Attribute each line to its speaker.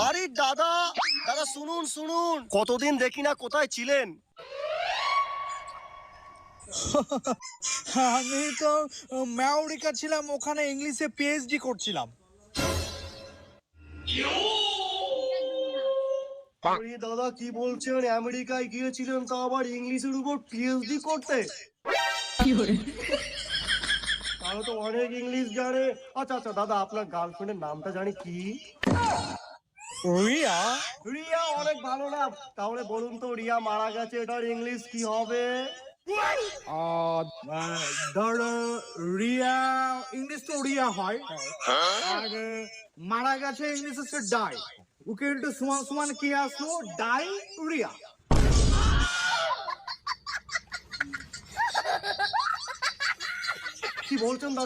Speaker 1: আরে দাদা দাদা শুনুন শুনুন, কতদিন দেখি না, কোথায় ছিলেন?
Speaker 2: আমি তো আমেরিকা ছিলাম, ওখানে ইংলিশে পিএইচডি করছিলাম।
Speaker 1: আরে দাদা কি বলছেন, আমেরিকায় গিয়েছিলেন তা আবার ইংলিশের উপর পিএইচডি করতে? তাহলে তো অনেক ইংলিশ জানে। আচ্ছা আচ্ছা দাদা, আপনার গার্লফ্রেন্ডের নামটা জানি কি?
Speaker 2: রিয়া।
Speaker 1: রিয়া, অনেক ভালো নাম। তাহলে বলুন তো, রিয়া মারা গেছে, এটার ইংলিশ কি হবে?
Speaker 2: ধর রিয়া, ইংলিশ তো রিয়া হয়, আর মারা গেছে ইংলিশ হচ্ছে ডাই। ওকে একটু সমান সমান কি আসলো, ডাই রিয়া।
Speaker 1: কি বলছেন দাদা?